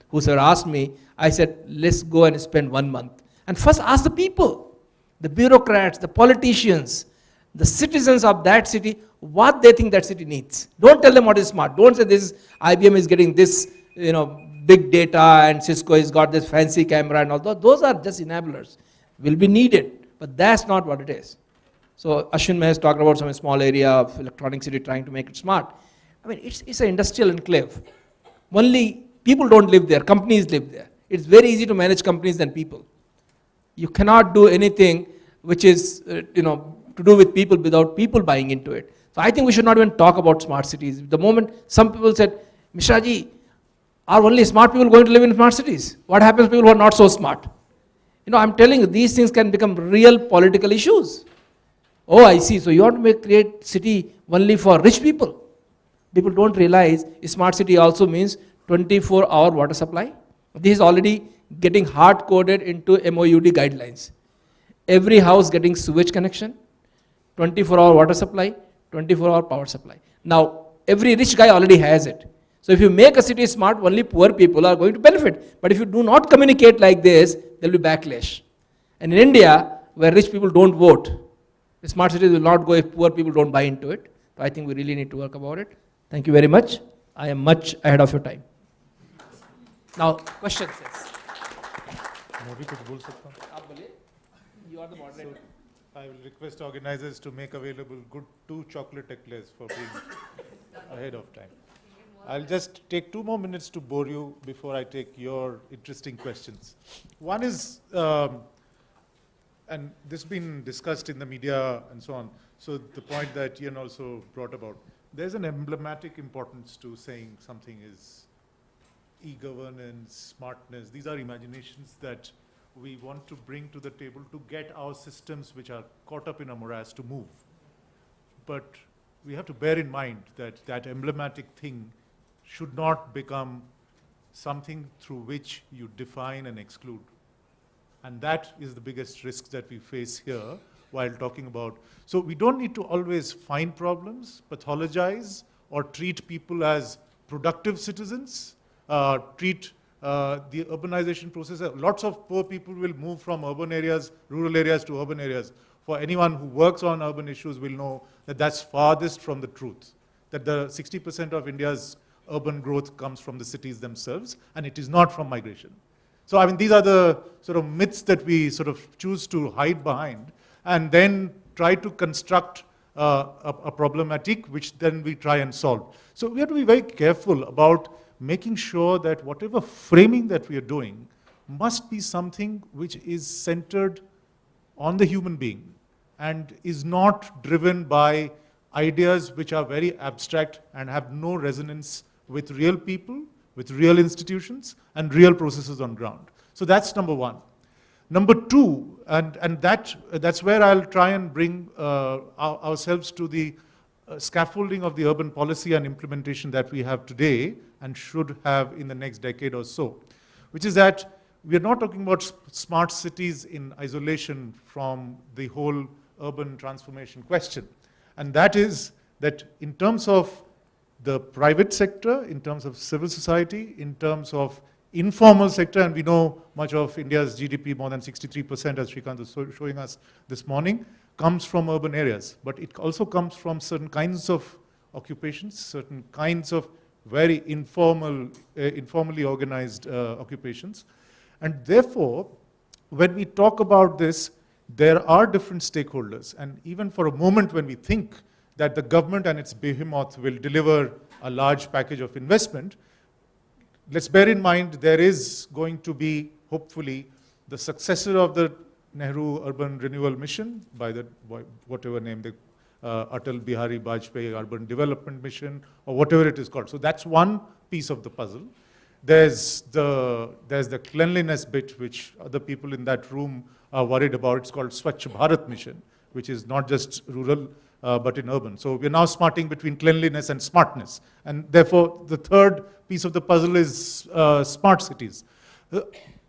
who asked me, I said, let's go and spend 1 month. And first ask the people, the bureaucrats, the politicians, the citizens of that city, what they think that city needs. Don't tell them what is smart. Don't say this IBM is getting this, big data, and Cisco has got this fancy camera and all that. Those are just enablers. Will be needed, but that's not what it is. So Ashwin has talked about some small area of electronic city trying to make it smart. I mean, it's an industrial enclave. Only people don't live there, companies live there. It's very easy to manage companies than people. You cannot do anything which is, to do with people without people buying into it. So I think we should not even talk about smart cities. The moment some people said, Mishra ji, are only smart people going to live in smart cities? What happens to people who are not so smart? I'm telling you, these things can become real political issues. Oh, I see. So you want to create city only for rich people. People don't realize a smart city also means 24-hour water supply. This is already getting hard-coded into MOUD guidelines. Every house getting sewage connection, 24-hour water supply, 24-hour power supply. Now, every rich guy already has it. So if you make a city smart, only poor people are going to benefit. But if you do not communicate like this, there will be backlash. And in India, where rich people don't vote, the smart cities will not go if poor people don't buy into it. So I think we really need to work about it. Thank you very much. I am much ahead of your time. Now, questions, yes. You are the moderator. I will request organizers to make available good 2 chocolate eclairs for being ahead of time. I'll just take 2 more minutes to bore you before I take your interesting questions. One is, and this has been discussed in the media and so on, so the point that Ian also brought about, there's an emblematic importance to saying something is e-governance, smartness. These are imaginations that we want to bring to the table to get our systems which are caught up in a morass to move. But we have to bear in mind that that emblematic thing should not become something through which you define and exclude. And that is the biggest risk that we face here while talking about. So we don't need to always find problems, pathologize, or treat people as productive citizens, treat the urbanization process. Lots of poor people will move from urban areas, rural areas to urban areas. For anyone who works on urban issues will know that that's farthest from the truth, that the 60% of India's urban growth comes from the cities themselves, and it is not from migration. So I mean, these are the sort of myths that we sort of choose to hide behind, and then try to construct a problematic which then we try and solve. So we have to be very careful about making sure that whatever framing that we are doing must be something which is centered on the human being and is not driven by ideas which are very abstract and have no resonance with real people, with real institutions, and real processes on ground. So that's number one. Number two, and that's where I'll try and bring ourselves to the scaffolding of the urban policy and implementation that we have today and should have in the next decade or so, which is that we are not talking about smart cities in isolation from the whole urban transformation question. And that is that in terms of the private sector, in terms of civil society, in terms of informal sector, and we know much of India's GDP, more than 63%, as Srikanth was showing us this morning, comes from urban areas. But it also comes from certain kinds of occupations, certain kinds of very informally organized occupations. And therefore, when we talk about this, there are different stakeholders. And even for a moment when we think that the government and its behemoth will deliver a large package of investment, let's bear in mind there is going to be, hopefully, the successor of the Nehru Urban Renewal Mission, by whatever name, the Atal Bihari Vajpayee Urban Development Mission, or whatever it is called. So that's one piece of the puzzle. There's the cleanliness bit, which other people in that room are worried about. It's called Swachh Bharat Mission, which is not just rural, but in urban. So we're now smarting between cleanliness and smartness. And therefore, the third piece of the puzzle is smart cities.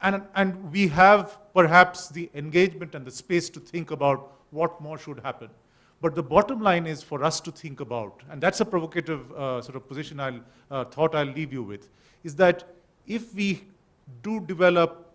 And we have perhaps the engagement and the space to think about what more should happen. But the bottom line is for us to think about, and that's a provocative sort of position thought I'll leave you with, is that if we do develop,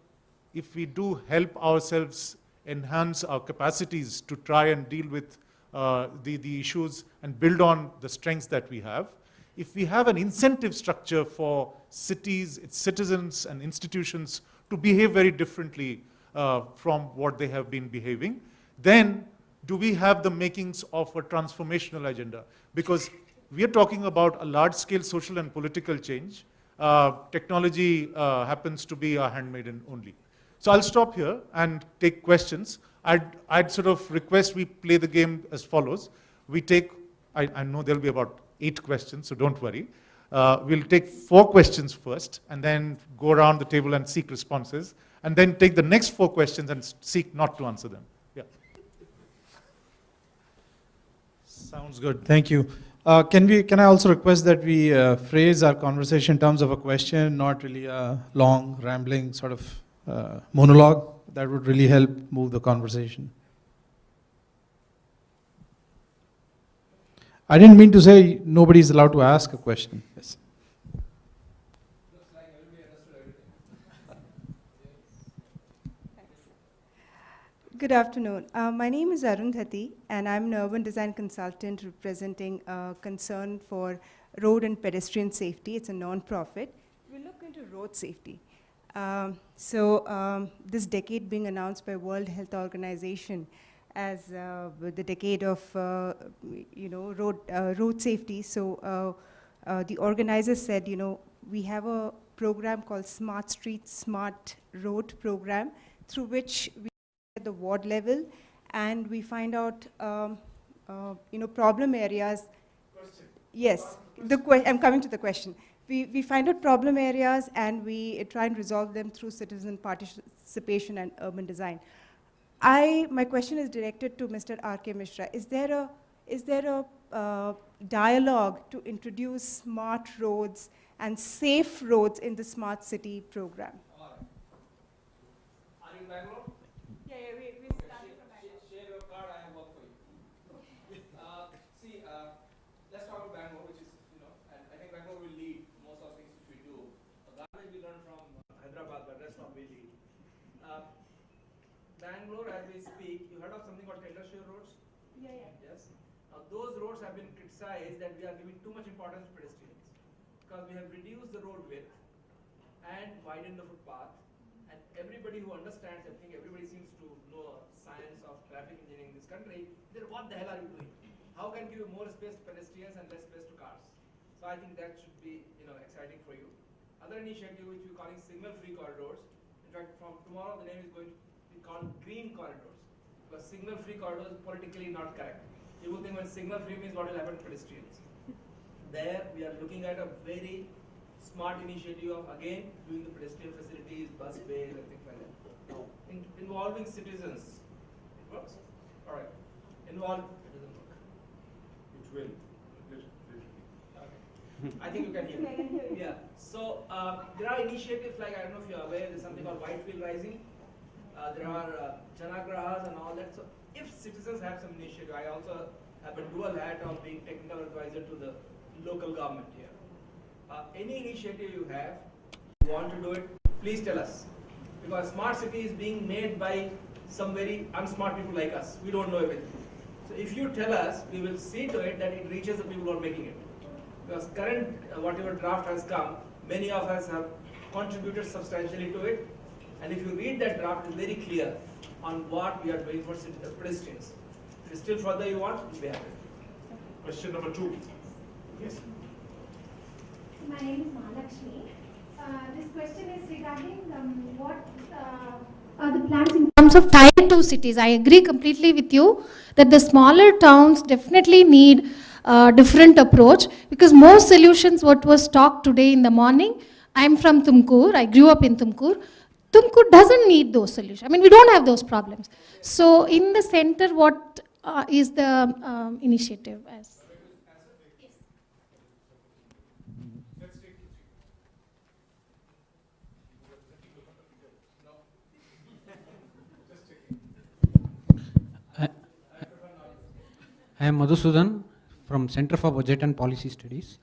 if we do help ourselves enhance our capacities to try and deal with the issues and build on the strengths that we have, if we have an incentive structure for cities, its citizens and institutions to behave very differently from what they have been behaving, then do we have the makings of a transformational agenda? Because we are talking about a large-scale social and political change. Technology happens to be a handmaiden only. So I'll stop here and take questions. I'd sort of request we play the game as follows. We take, I know there'll be about 8 questions, so don't worry. We'll take 4 questions first, and then go around the table and seek responses, and then take the next 4 questions and seek not to answer them. Yeah. Sounds good. Thank you. Can I also request that we phrase our conversation in terms of a question, not really a long, rambling sort of monologue? That would really help move the conversation. I didn't mean to say nobody's allowed to ask a question. Yes. Good afternoon. My name is Arundhati, and I'm an urban design consultant representing a concern for road and pedestrian safety. It's a non-profit. We look into road safety. This decade being announced by World Health Organization as the decade of road safety. So the organizers said, we have a program called Smart Streets, Smart Road program, through which we at the ward level, and we find out problem areas. Question. Yes, I'm coming to the question. We find out problem areas and we try and resolve them through citizen participation and urban design. My question is directed to Mr. R.K. Mishra. Is there a dialogue to introduce smart roads and safe roads in the smart city program? Are you in Bangalore? Yeah, we started from Bangalore. Share your card, I have work for you. Let's talk about Bangalore, which is, and I think Bangalore will lead most of the things which we do. Garbage we learn from Hyderabad, but that's not we lead. Bangalore, as we speak, you heard of something called industrial roads? Yeah. Yes. Now those roads have been criticized that we are giving too much importance to pedestrians because we have reduced the road width and widened the footpath. And everybody who understands, I think everybody seems to know science of traffic engineering in this country, then what the hell are you doing? how can give more space to pedestrians and less space to cars. So I think that should be exciting for you. Other initiative which we're calling signal-free corridors. In fact, from tomorrow the name is going to be called green corridors, because signal-free corridors is politically not correct. People think when signal-free means what will happen to pedestrians. There we are looking at a very smart initiative of again doing the pedestrian facilities, bus bays and things like that. Now, involving citizens. It works? All right. Involve. It doesn't work. It will. I think you can hear me. Yeah. So there are initiatives like, I don't know if you're aware, there's something called Whitefield Rising. There are Janagrahas and all that. So if citizens have some initiative, I also have a dual hat of being technical advisor to the local government here. Any initiative you have, you want to do it, please tell us. Because smart city is being made by some very unsmart people like us. We don't know everything. So if you tell us, we will see to it that it reaches the people who are making it. Because current, whatever draft has come, many of us have contributed substantially to it. And if you read that draft, it's very clear on what we are doing for pedestrians. If still further you want, we'll be happy. Question number 2. Yes. My name is Mahalakshmi. This question is regarding what are the plans in terms of tier 2 cities. I agree completely with you that the smaller towns definitely need a different approach, because most solutions what was talked today in the morning, I'm from Tumkur, I grew up in Tumkur. Tumkur doesn't need those solutions. I mean, we don't have those problems. So in the center, what is the initiative as? I am Madhusudan from Center for Budget and Policy Studies.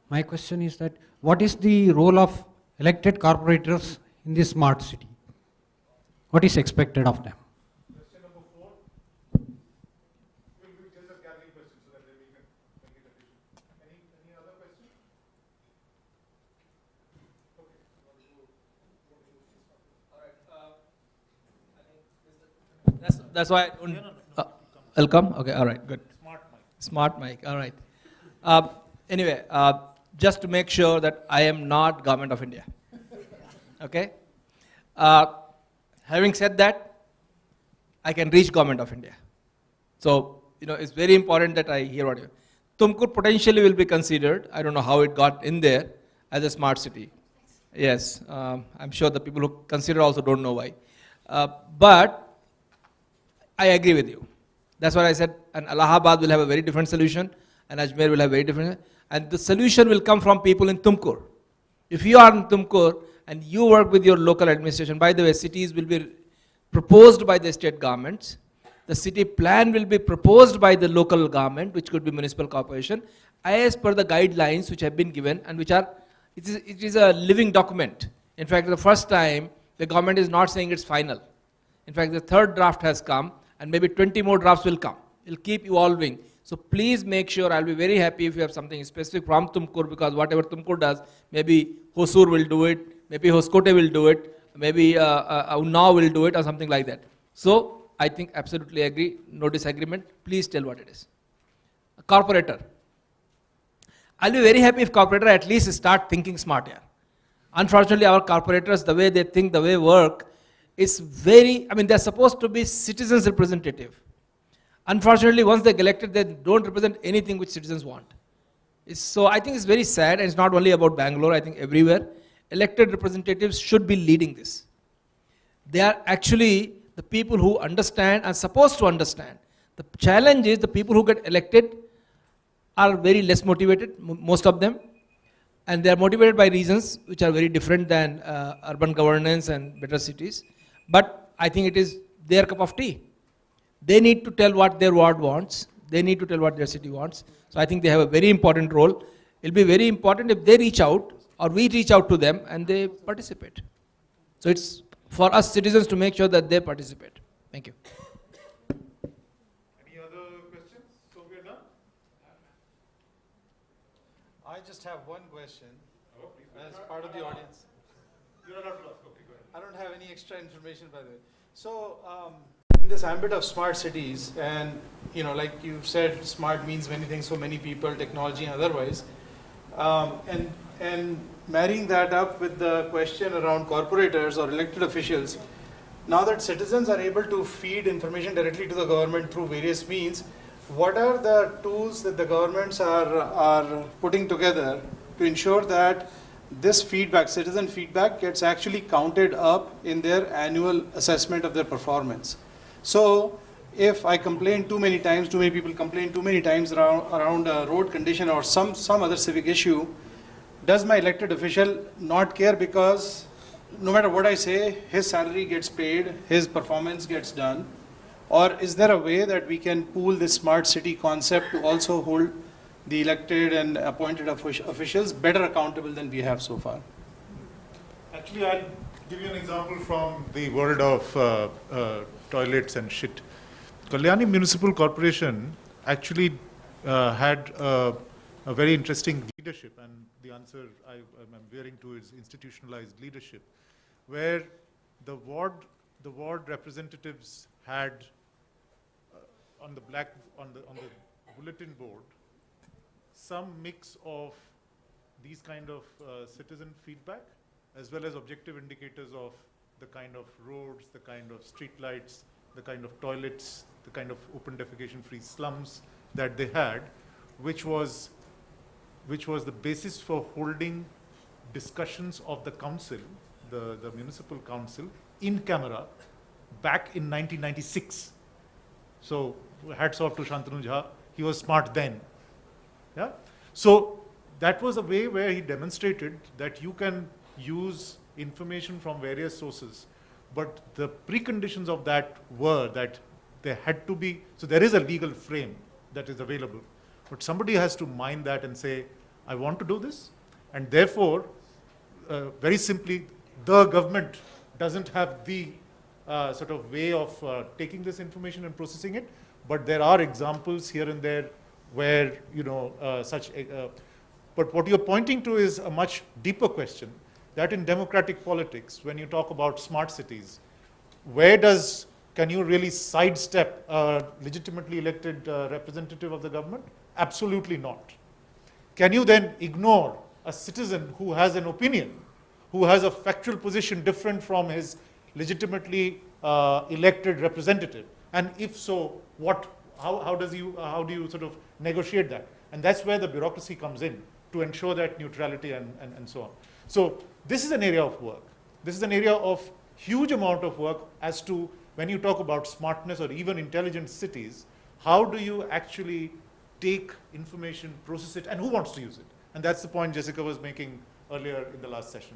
My question is that what is the role of elected corporators in this smart city? What is expected of them? Question number 4. We'll be just a gathering question so that we can make it efficient. Any other question? Okay. That's why I don't. Welcome. Okay. All right. Good. Smart mic. Smart mic. All right. Anyway, just to make sure that I am not government of India. Okay. Having said that, I can reach government of India. So it's very important that I hear what you. Tumkur potentially will be considered. I don't know how it got in there as a smart city. Yes, I'm sure the people who consider also don't know why. But I agree with you. That's what I said, and Allahabad will have a very different solution, and Ajmer will have very different, and the solution will come from people in Tumkur. If you are in Tumkur and you work with your local administration, by the way, cities will be proposed by the state governments. The city plan will be proposed by the local government, which could be municipal corporation, as per the guidelines which have been given and which are, it is a living document. In fact, the first time, the government is not saying it's final. In fact, the third draft has come, and maybe 20 more drafts will come. It'll keep evolving. So please make sure, I'll be very happy if you have something specific from Tumkur, because whatever Tumkur does, maybe Hosur will do it, maybe Hoskote will do it, maybe Unnao will do it, or something like that. So I think absolutely agree, no disagreement. Please tell what it is. A corporator. I'll be very happy if corporator at least start thinking smart here. Unfortunately, our corporators, the way they think, the way work, is very, they're supposed to be citizens representative. Unfortunately, once they get elected, they don't represent anything which citizens want. So I think it's very sad, and it's not only about Bangalore, I think everywhere. Elected representatives should be leading this. They are actually the people who understand and supposed to understand. The challenge is the people who get elected are very less motivated, most of them. And they are motivated by reasons which are very different than urban governance and better cities. But I think it is their cup of tea. They need to tell what their ward wants. They need to tell what their city wants. So I think they have a very important role. It'll be very important if they reach out, or we reach out to them and they participate. So it's for us citizens to make sure that they participate. Thank you. Any other questions? So we are done? I just have one question Oh, please. as part of the audience. You're allowed to ask. Okay, go ahead. I don't have any extra information, by the way. So, in this ambit of smart cities, and like you've said, smart means many things for many people, technology and otherwise, and marrying that up with the question around corporators or elected officials, now that citizens are able to feed information directly to the government through various means, what are the tools that the governments are putting together to ensure that this feedback, citizen feedback, gets actually counted up in their annual assessment of their performance? So if I complain too many times, too many people complain too many times around a road condition or some other civic issue, does my elected official not care because no matter what I say, his salary gets paid, his performance gets done? Or is there a way that we can pool this smart city concept to also hold the elected and appointed officials better accountable than we have so far? Actually, I'll give you an example from the world of toilets and shit. Kalyani Municipal Corporation actually had a very interesting leadership, and the answer I'm veering to is institutionalized leadership, where the ward representatives had on the bulletin board some mix of these kind of citizen feedback as well as objective indicators of the kind of roads, the kind of street lights, the kind of toilets, the kind of open defecation free slums that they had, which was the basis for holding discussions of the council, the municipal council, in camera back in 1996. So hats off to Shantanu Jha. He was smart then. Yeah. So that was a way where he demonstrated that you can use information from various sources, but the preconditions of that were that there had to be, so there is a legal frame that is available, but somebody has to mind that and say, I want to do this, and therefore, very simply, the government doesn't have the sort of way of taking this information and processing it, but there are examples here and there where, but what you're pointing to is a much deeper question, that in democratic politics, when you talk about smart cities, can you really sidestep a legitimately elected representative of the government? Absolutely not. Can you then ignore a citizen who has an opinion, who has a factual position different from his legitimately elected representative? And if so, how do you sort of negotiate that? And that's where the bureaucracy comes in to ensure that neutrality and so on. So this is an area of work. This is an area of huge amount of work as to when you talk about smartness or even intelligent cities, how do you actually take information, process it, and who wants to use it? And that's the point Jessica was making earlier in the last session,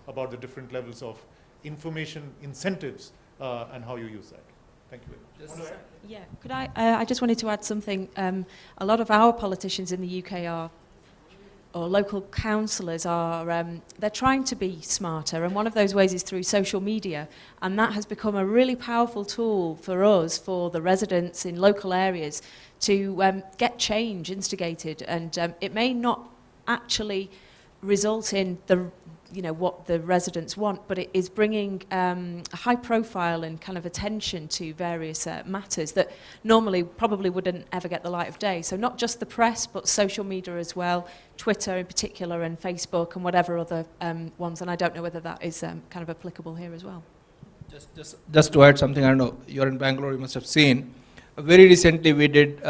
about the different levels of information incentives and how you use that. Thank you very much. Yeah, could I just wanted to add something. A lot of our politicians in the UK or local councillors they're trying to be smarter, and one of those ways is through social media, and that has become a really powerful tool for us, for the residents in local areas, to get change instigated, and it may not actually result in what the residents want, but it is bringing a high profile and kind of attention to various matters that normally probably wouldn't ever get the light of day. So not just the press, but social media as well, Twitter in particular, and Facebook, and whatever other ones. And I don't know whether that is kind of applicable here as well. Just to add something, I don't know, you're in Bangalore, you must have seen. Very recently we did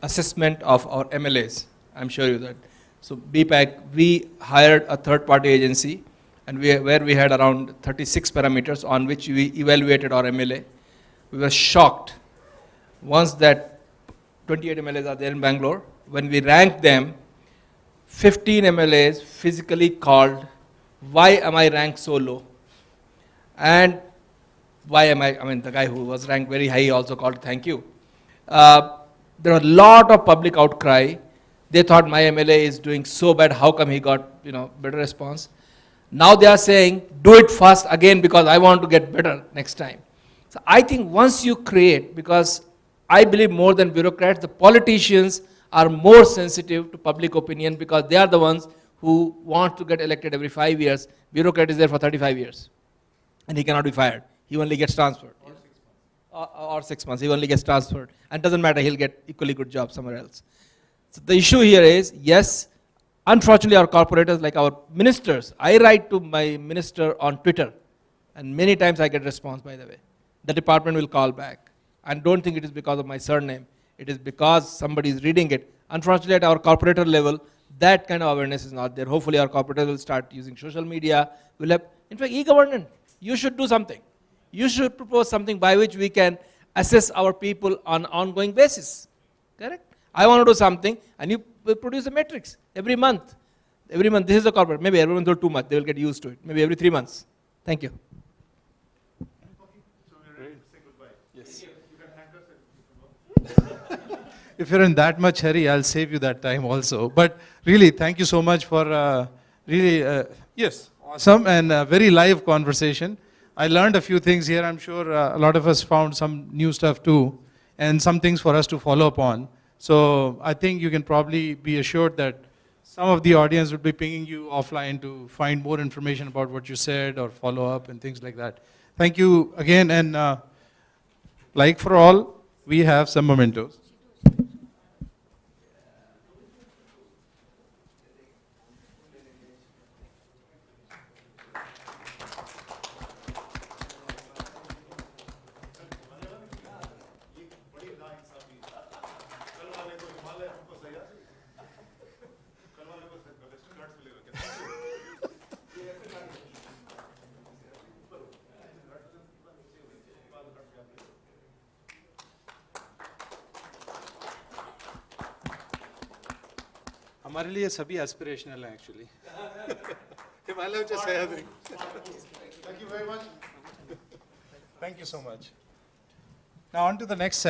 assessment of our MLAs. I'm sure you that. So BPAC, we hired a third-party agency, and where we had around 36 parameters on which we evaluated our MLA. We were shocked. Once that 28 MLAs are there in Bangalore, when we ranked them, 15 MLAs physically called, why am I ranked so low? And the guy who was ranked very high also called, thank you. There was a lot of public outcry. They thought my MLA is doing so bad, how come he got better response? Now they are saying, do it fast again because I want to get better next time. So I think once you create, because I believe more than bureaucrats, the politicians are more sensitive to public opinion because they are the ones who want to get elected every 5 years. Bureaucrat is there for 35 years and he cannot be fired. He only gets transferred. or 6 months. He only gets transferred. And doesn't matter, he'll get equally good job somewhere else. So the issue here is, yes, unfortunately our corporators, like our ministers, I write to my minister on Twitter, and many times I get response, by the way. The department will call back. And don't think it is because of my surname. It is because somebody is reading it. Unfortunately, at our corporator level, that kind of awareness is not there. Hopefully our corporators will start using social media. We'll have, in fact, e-governance, you should do something. You should propose something by which we can assess our people on an ongoing basis. Correct? I want to do something, and you will produce a matrix every month. Every month, this is the corporate. Maybe every month or 2 months, they will get used to it. Maybe every 3 months. Thank you. If you're in that much hurry, I'll save you that time also. But really, thank you so much for really, yes, awesome and very live conversation. I learned a few things here. I'm sure a lot of us found some new stuff too, and some things for us to follow up on. So I think you can probably be assured that some of the audience will be pinging you offline to find more information about what you said or follow up and things like that. Thank you again, and like for all, we have some mementos. हमारे लिए सभी aspirational हैं actually Himalaya just say thank you very much thank you so much now on to the next section